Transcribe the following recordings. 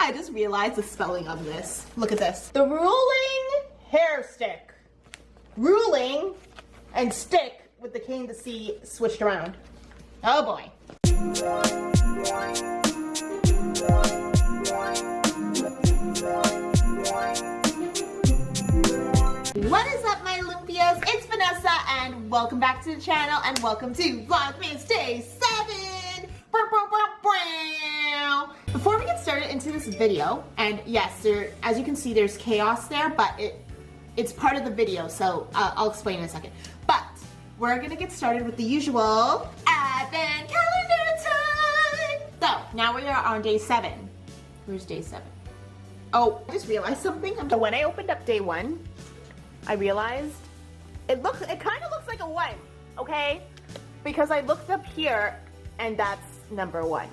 I just realized the spelling of this. Look at this. The ruling hair stick. Ruling and stick with the K and the C switched around. Oh boy. What is up, my Olympias? It's Vanessa and welcome back to the channel and welcome to Vlogmas Day 7. Before we get started into this video, and yes, as you can see, there's chaos there, but it's part of the video, so I'll explain in a second. But we're gonna get started with the usual advent calendar time. So now we are on day 7. Where's day 7? Oh, I just realized something. So when I opened up day 1, I realized it kind of looks like a 1, okay? Because I looked up here and that's number 1.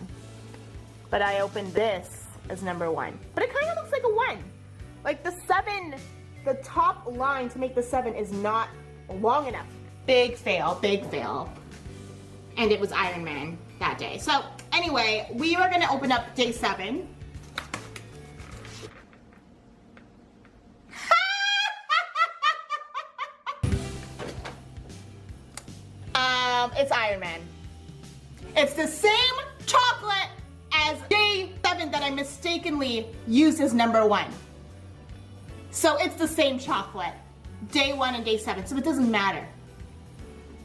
But I opened this as number 1. But it kind of looks like a 1. Like the 7, the top line to make the 7 is not long enough. Big fail, big fail. And it was Iron Man that day. So anyway, we are gonna open up day 7. It's Iron Man. It's the same chocolate as day 7 that I mistakenly used as number 1. So it's the same chocolate. Day 1 and day 7, so it doesn't matter.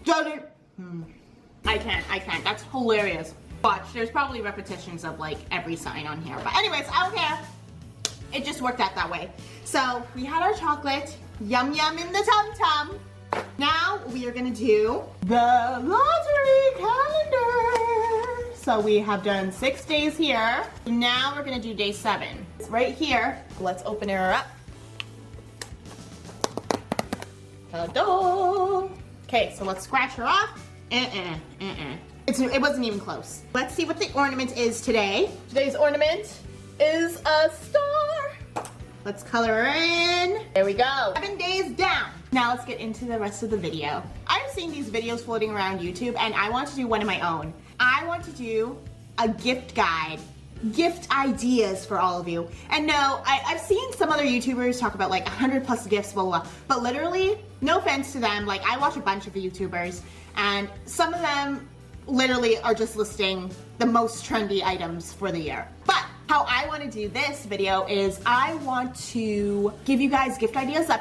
I can't. That's hilarious. Watch, there's probably repetitions of like every sign on here. But anyways, I don't care. It just worked out that way. So we had our chocolate. Yum yum in the tum-tum. Now we are gonna do the lottery calendar. So we have done 6 days here. Now we're gonna do day 7. It's right here. Let's open her up. Ta-da! Okay, so let's scratch her off. It wasn't even close. Let's see what the ornament is today. Today's ornament is a star. Let's color her in. There we go. 7 days down. Now let's get into the rest of the video. I'm seeing these videos floating around YouTube and I want to do one of my own. I want to do a gift guide, gift ideas for all of you. And no, I've seen some other YouTubers talk about like 100 plus gifts, blah, blah, blah. But literally, no offense to them, like I watch a bunch of YouTubers and some of them literally are just listing the most trendy items for the year. But how I want to do this video is I want to give you guys gift ideas of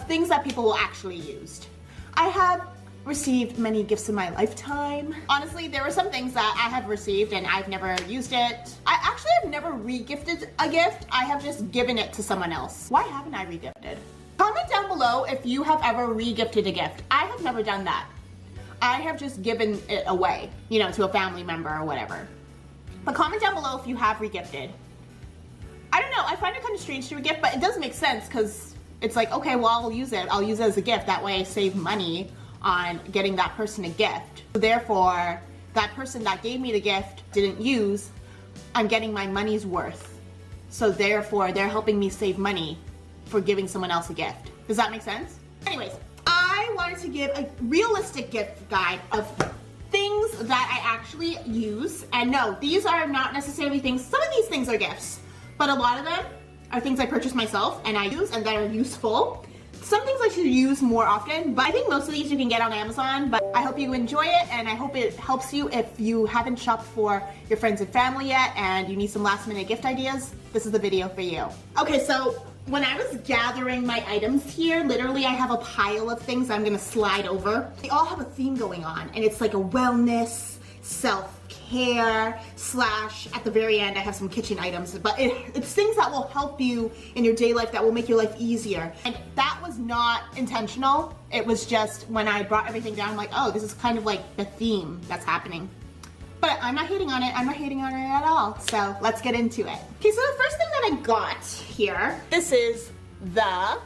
things that people will actually use. I have received many gifts in my lifetime. Honestly, there were some things that I have received and I've never used it. I actually have never re-gifted a gift. I have just given it to someone else. Why haven't I re-gifted? Comment down below if you have ever re-gifted a gift. I have never done that. I have just given it away, you know, to a family member or whatever. But comment down below if you have re-gifted. I don't know, I find it kind of strange to re-gift, but it does make sense because it's like, okay, well, I'll use it as a gift. That way I save money on getting that person a gift. Therefore, that person that gave me the gift didn't use, I'm getting my money's worth. So therefore, they're helping me save money for giving someone else a gift. Does that make sense? Anyways, I wanted to give a realistic gift guide of things that I actually use. And no, these are not necessarily things, some of these things are gifts, but a lot of them are things I purchase myself and I use and that are useful. Some things I should use more often, but I think most of these you can get on Amazon, but I hope you enjoy it and I hope it helps you if you haven't shopped for your friends and family yet and you need some last minute gift ideas. This is the video for you. Okay, so when I was gathering my items here, literally I have a pile of things I'm gonna slide over. They all have a theme going on and it's like a wellness, self-care, / at the very end I have some kitchen items, but it's things that will help you in your day life, that will make your life easier. And that was not intentional. It was just when I brought everything down, I'm like, oh, this is kind of like the theme that's happening. But I'm not hating on it. I'm not hating on it at all. So let's get into it. Okay, so the first thing that I got here, this is the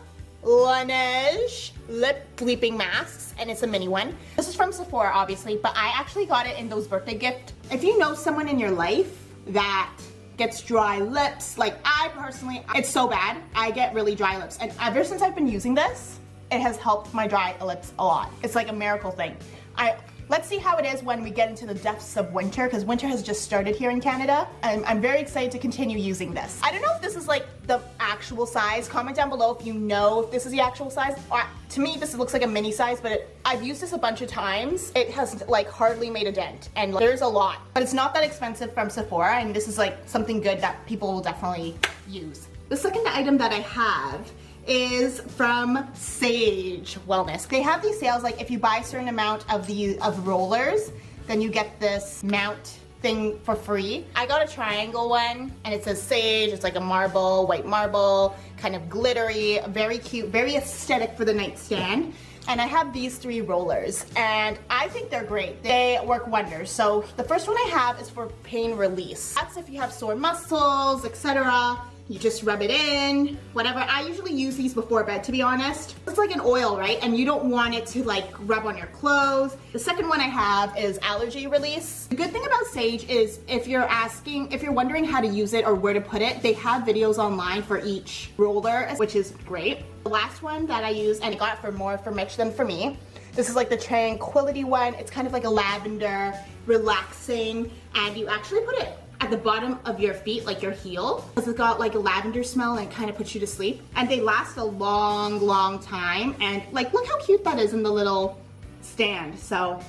Laneige lip bleeping masks, and it's a mini one. This is from Sephora, obviously, but I actually got it in those birthday gift. If you know someone in your life that gets dry lips, like I personally, it's so bad. I get really dry lips, and ever since I've been using this, it has helped my dry lips a lot. It's like a miracle thing. Let's see how it is when we get into the depths of winter, because winter has just started here in Canada. I'm very excited to continue using this. I don't know if this is like the actual size. Comment down below if you know if this is the actual size. To me, this looks like a mini size, but I've used this a bunch of times. It has like hardly made a dent, and there's a lot. But it's not that expensive from Sephora, and this is like something good that people will definitely use. The second item that I have is from Sage Wellness. They have these sales, like if you buy a certain amount of rollers, then you get this mount thing for free. I got a triangle one, and it says Sage. It's like a marble, white marble, kind of glittery, very cute, very aesthetic for the nightstand. And I have these 3 rollers, and I think they're great. They work wonders. So the first one I have is for pain release. That's if you have sore muscles, etc. You just rub it in, whatever. I usually use these before bed, to be honest. It's like an oil, right? And you don't want it to like rub on your clothes. The second one I have is allergy release. The good thing about Sage is if you're wondering how to use it or where to put it, they have videos online for each roller, which is great. The last one that I use, and I got for more for Mitch than for me, this is like the Tranquility one. It's kind of like a lavender, relaxing, and you actually put it at the bottom of your feet, like your heel, because it's got like a lavender smell and it kind of puts you to sleep. And they last a long, long time. And like, look how cute that is in the little stand. So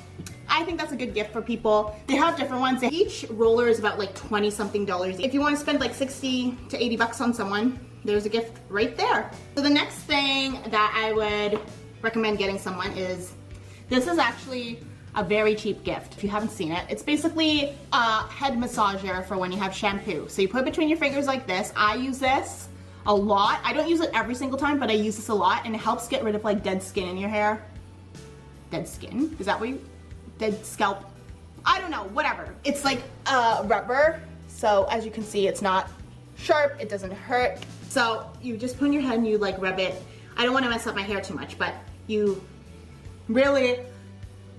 I think that's a good gift for people. They have different ones. Each roller is about like 20 something dollars. If you want to spend like 60 to 80 bucks on someone, there's a gift right there. So the next thing that I would recommend getting someone is, this is actually a very cheap gift. If you haven't seen it, it's basically a head massager for when you have shampoo. So you put it between your fingers like this. I use this a lot. I don't use it every single time, but I use this a lot, and it helps get rid of like dead skin in your hair. Dead skin? Is that what you, dead scalp? I don't know, whatever. It's like rubber. So as you can see, it's not sharp, it doesn't hurt. So you just put in your head and you like rub it. I don't want to mess up my hair too much, but you really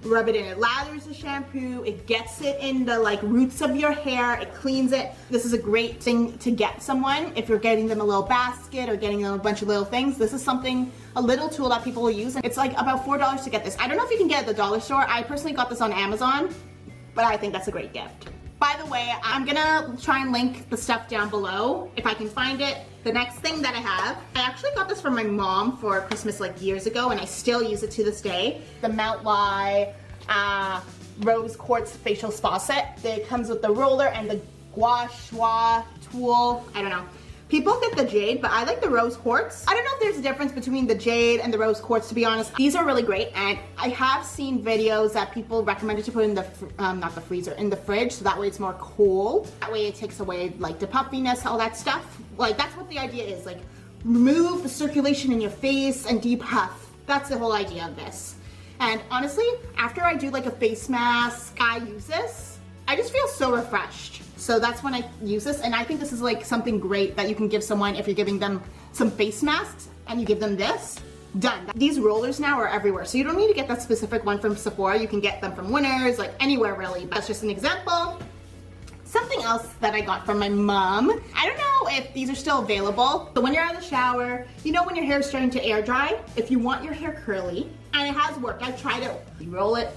rub it in. It lathers the shampoo, it gets it in the like roots of your hair, it cleans it. This is a great thing to get someone if you're getting them a little basket or getting them a bunch of little things. This is something, a little tool that people will use. It's like about $4 to get this. I don't know if you can get it at the dollar store. I personally got this on Amazon, but I think that's a great gift. By the way, I'm gonna try and link the stuff down below if I can find it. The next thing that I have, I actually got this from my mom for Christmas like years ago, and I still use it to this day. The Mount Lai Rose Quartz Facial Spa Set. It comes with the roller and the gua sha tool. I don't know. People get the jade, but I like the rose quartz. I don't know if there's a difference between the jade and the rose quartz, to be honest. These are really great, and I have seen videos that people recommended to put in the, not the freezer, in the fridge, so that way it's more cold. That way it takes away like the puffiness, all that stuff. Like that's what the idea is, like remove the circulation in your face and depuff. That's the whole idea of this. And honestly, after I do like a face mask, I use this, I just feel so refreshed. So that's when I use this, and I think this is like something great that you can give someone if you're giving them some face masks and you give them this. Done. These rollers now are everywhere, so you don't need to get that specific one from Sephora. You can get them from Winners, like anywhere really. That's just an example. Something else that I got from my mom. I don't know if these are still available. So when you're out of the shower, you know when your hair is starting to air dry? If you want your hair curly, and it has worked, I've tried it. You roll it,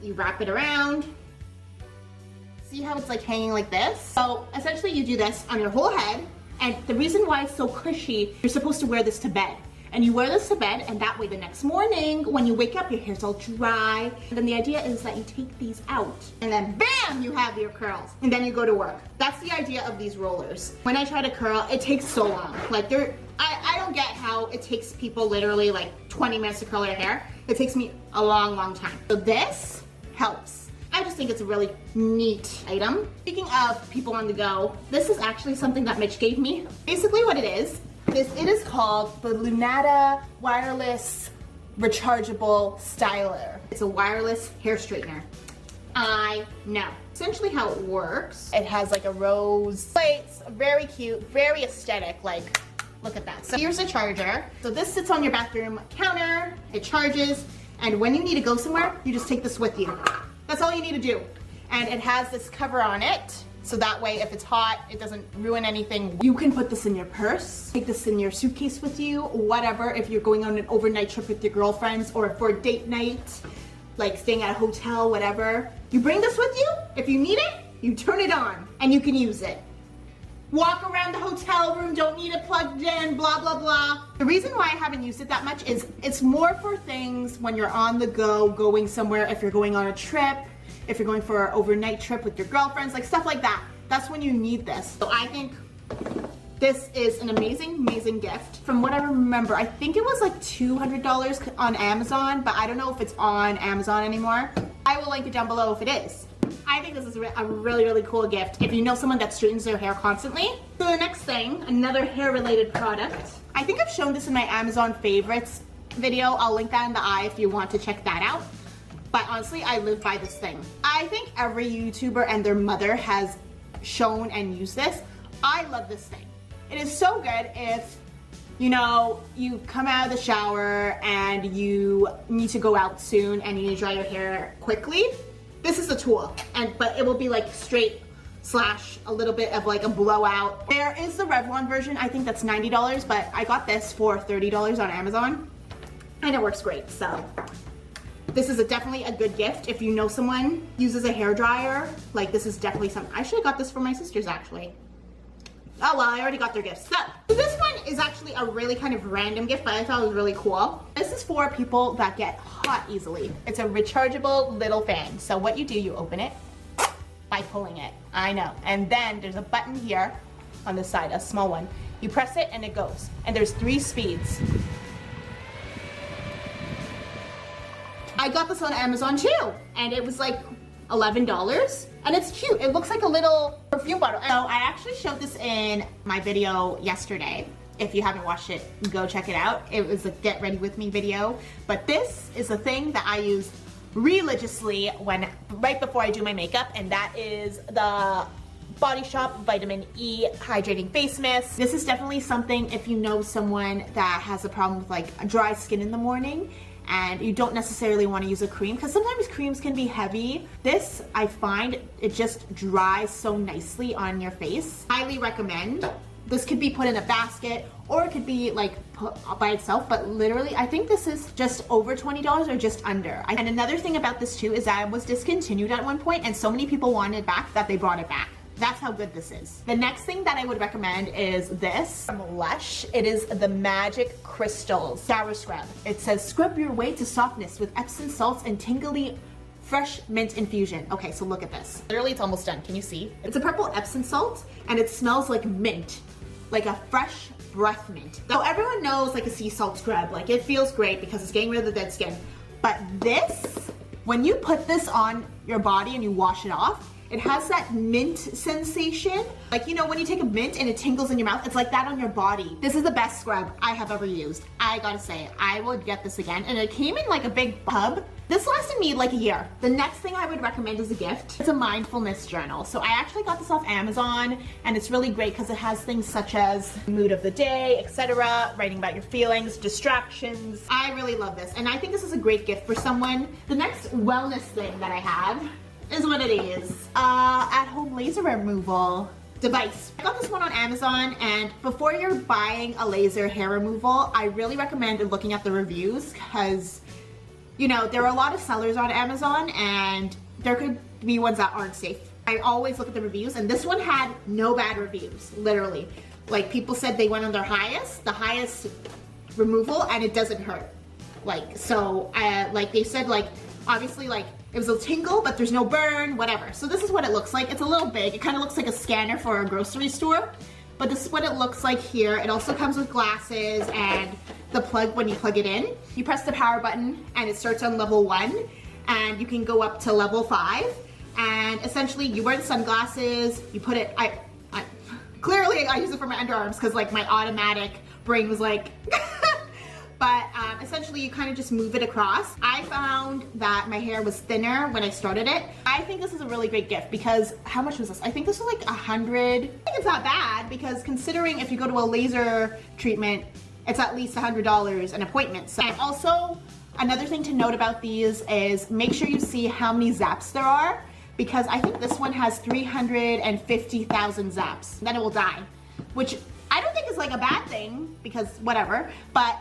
you wrap it around. See how it's like hanging like this? So essentially you do this on your whole head, and the reason why it's so cushy, you're supposed to wear this to bed. And you wear this to bed, and that way the next morning, when you wake up, your hair's all dry. And then the idea is that you take these out, and then BAM, you have your curls. And then you go to work. That's the idea of these rollers. When I try to curl, it takes so long. Like I don't get how it takes people literally like 20 minutes to curl their hair. It takes me a long, long time. So this helps. I just think it's a really neat item. Speaking of people on the go, this is actually something that Mitch gave me. Basically what it is it is called the Lunata Wireless Rechargeable Styler. It's a wireless hair straightener. I know. Essentially how it works, it has like a rose plates, very cute, very aesthetic, like look at that. So here's a charger. So this sits on your bathroom counter, it charges, and when you need to go somewhere, you just take this with you. That's all you need to do. And it has this cover on it. So that way, if it's hot, it doesn't ruin anything. You can put this in your purse, take this in your suitcase with you, whatever, if you're going on an overnight trip with your girlfriends or for a date night, like staying at a hotel, whatever. You bring this with you. If you need it, you turn it on and you can use it. Walk around the hotel room, don't need it plugged in, blah, blah, blah. The reason why I haven't used it that much is it's more for things when you're on the go, going somewhere, if you're going on a trip, if you're going for an overnight trip with your girlfriends, like stuff like that. That's when you need this. So I think this is an amazing, amazing gift. From what I remember, I think it was like $200 on Amazon, but I don't know if it's on Amazon anymore. I will link it down below if it is. I think this is a really, really cool gift if you know someone that straightens their hair constantly. So the next thing, another hair-related product. I think I've shown this in my Amazon favorites video. I'll link that in the eye if you want to check that out. But honestly, I live by this thing. I think every YouTuber and their mother has shown and used this. I love this thing. It is so good if, you know, you come out of the shower and you need to go out soon and you need to dry your hair quickly. This is the tool, but it will be like straight slash a little bit of like a blowout. There is the Revlon version, I think that's $90, but I got this for $30 on Amazon and it works great. So this is definitely a good gift if you know someone uses a hairdryer. Like this is definitely something. I should have got this for my sisters actually. Oh well, I already got their gifts. So this one is actually a really kind of random gift, but I thought it was really cool. This is for people that get hot easily. It's a rechargeable little fan. So what you do, you open it by pulling it. I know. And then there's a button here on the side, a small one. You press it and it goes. And there's 3 speeds. I got this on Amazon too, and it was like $11, and it's cute. It looks like a little perfume bottle. So I actually showed this in my video yesterday. If you haven't watched it, go check it out. It was a get ready with me video, but this is a thing that I use religiously right before I do my makeup, and that is the Body Shop Vitamin E Hydrating Face Mist. This is definitely something if you know someone that has a problem with like dry skin in the morning and you don't necessarily want to use a cream, because sometimes creams can be heavy. This, I find, it just dries so nicely on your face. Highly recommend. This could be put in a basket or it could be like put by itself, but literally I think this is just over $20 or just under. And another thing about this too is that it was discontinued at one point and so many people wanted it back that they brought it back. That's how good this is. The next thing that I would recommend is this from Lush. It is the Magic Crystals Shower Scrub. It says, scrub your way to softness with Epsom salts and tingly fresh mint infusion. Okay, so look at this. Literally, it's almost done. Can you see? It's a purple Epsom salt and it smells like mint, like a fresh breath mint. So everyone knows like a sea salt scrub, like it feels great because it's getting rid of the dead skin. But this, when you put this on your body and you wash it off, it has that mint sensation. Like, you know, when you take a mint and it tingles in your mouth, it's like that on your body. This is the best scrub I have ever used. I gotta say, I would get this again. And it came in like a big tub. This lasted me like a year. The next thing I would recommend is a gift. It's a mindfulness journal. So I actually got this off Amazon and it's really great because it has things such as mood of the day, etc., writing about your feelings, distractions. I really love this. And I think this is a great gift for someone. The next wellness thing that I have is what it is. At-home laser removal device. I got this one on Amazon, and before you're buying a laser hair removal, I really recommend looking at the reviews because, you know, there are a lot of sellers on Amazon and there could be ones that aren't safe. I always look at the reviews, and this one had no bad reviews, literally. Like, people said they went on the highest removal, and it doesn't hurt. Like, so, like they said, like, obviously, like, it was a tingle, but there's no burn, whatever. So this is what it looks like. It's a little big. It kind of looks like a scanner for a grocery store, but this is what it looks like here. It also comes with glasses and the plug when you plug it in. You press the power button and it starts on level 1, and you can go up to level 5. And essentially you wear the sunglasses, you put it, clearly I use it for my underarms because like my automatic brain was like, but essentially you kind of just move it across. I found that my hair was thinner when I started it. I think this is a really great gift because how much was this? I think this was like $100. I think it's not bad because considering if you go to a laser treatment, it's at least $100 an appointment. So, and also another thing to note about these is make sure you see how many zaps there are, because I think this one has 350,000 zaps. Then it will die, which I don't think is like a bad thing because whatever, but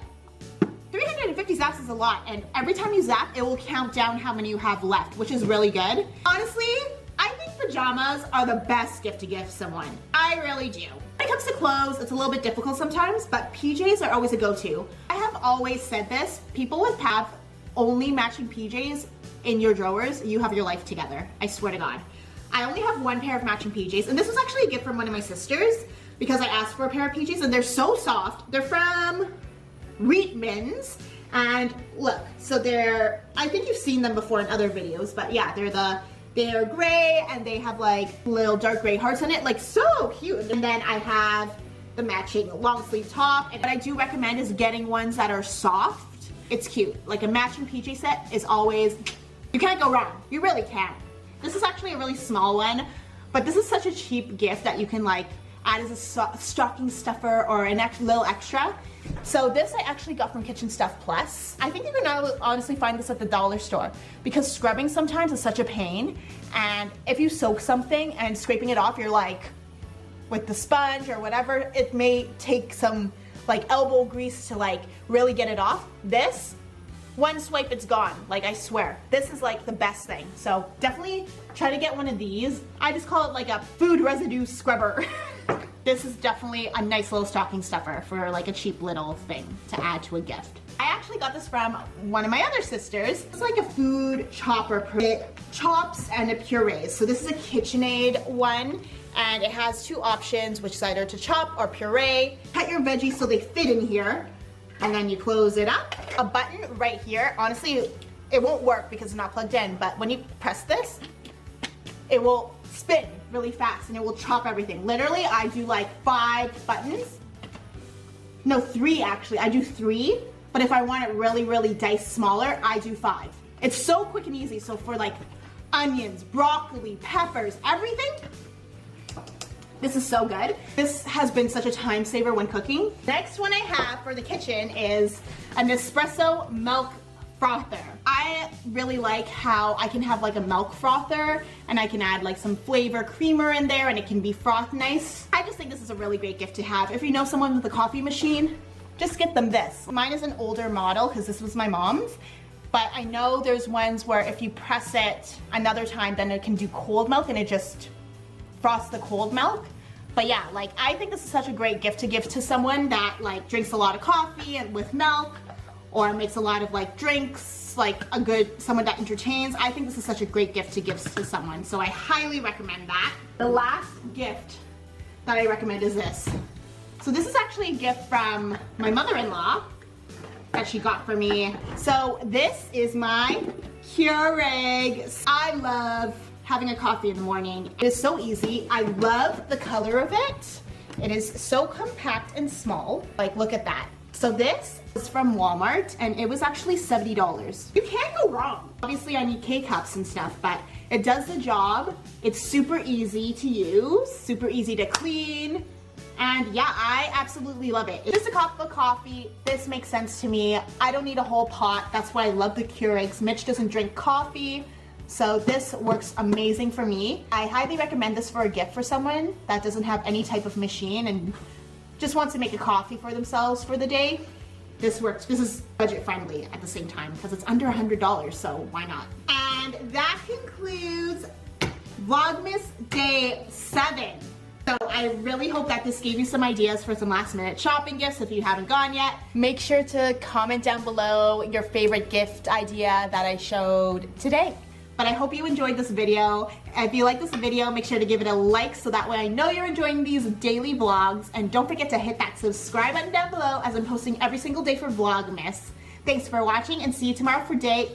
350 zaps is a lot, and every time you zap, it will count down how many you have left, which is really good. Honestly, I think pajamas are the best gift to give someone. I really do. When it comes to clothes, it's a little bit difficult sometimes, but PJs are always a go-to. I have always said this, people with have only matching PJs in your drawers, you have your life together. I swear to God. I only have one pair of matching PJs, and this was actually a gift from one of my sisters because I asked for a pair of PJs, and they're so soft. They're from Reitmans, and look, so they're, I think you've seen them before in other videos, but yeah, they're gray, and they have like little dark gray hearts on it, like so cute. And then I have the matching long sleeve top, and what I do recommend is getting ones that are soft. It's cute. Like a matching PJ set is always, you can't go wrong. You really can't. This is actually a really small one, but this is such a cheap gift that you can like add as a stocking stuffer or an little extra. So this I actually got from Kitchen Stuff Plus. I think you can honestly find this at the dollar store because scrubbing sometimes is such a pain, and if you soak something and scraping it off, you're like, with the sponge or whatever, it may take some like elbow grease to like really get it off. This, one swipe, it's gone. Like, I swear. This is like the best thing. So definitely try to get one of these. I just call it like a food residue scrubber. This is definitely a nice little stocking stuffer for like a cheap little thing to add to a gift. I actually got this from one of my other sisters. It's like a food chopper. It chops and it purees. So this is a KitchenAid one, and it has two options, which is either to chop or puree. Cut your veggies so they fit in here, and then you close it up. A button right here. Honestly, it won't work because it's not plugged in, but when you press this, it will spin really fast and it will chop everything. Literally, I do like 5 buttons. No, 3 actually. I do 3, but if I want it really, really diced smaller, I do 5. It's so quick and easy. So for like onions, broccoli, peppers, everything, this is so good. This has been such a time saver when cooking. Next one I have for the kitchen is an Espresso Milk frother. I really like how I can have like a milk frother and I can add like some flavor creamer in there and it can be froth nice. I just think this is a really great gift to have. If you know someone with a coffee machine, just get them this. Mine is an older model because this was my mom's, but I know there's ones where if you press it another time, then it can do cold milk and it just frosts the cold milk. But yeah, like I think this is such a great gift to give to someone that like drinks a lot of coffee and with milk, or makes a lot of like drinks, like someone that entertains. I think this is such a great gift to give to someone, so I highly recommend that. The last gift that I recommend is this. So this is actually a gift from my mother-in-law that she got for me. So this is my Keurig. I love having a coffee in the morning. It is so easy. I love the color of it. It is so compact and small. Like, look at that. So this is from Walmart, and it was actually $70. You can't go wrong. Obviously, I need K-cups and stuff, but it does the job. It's super easy to use, super easy to clean, and yeah, I absolutely love it. It's just a cup of coffee. This makes sense to me. I don't need a whole pot. That's why I love the Keurigs. Mitch doesn't drink coffee, so this works amazing for me. I highly recommend this for a gift for someone that doesn't have any type of machine and just wants to make a coffee for themselves for the day. This works. This is budget friendly at the same time because it's under $100, so why not? And that concludes Vlogmas Day 7. So I really hope that this gave you some ideas for some last minute shopping gifts if you haven't gone yet. Make sure to comment down below your favorite gift idea that I showed today. But I hope you enjoyed this video. If you like this video, make sure to give it a like so that way I know you're enjoying these daily vlogs. And don't forget to hit that subscribe button down below as I'm posting every single day for Vlogmas. Thanks for watching and see you tomorrow for day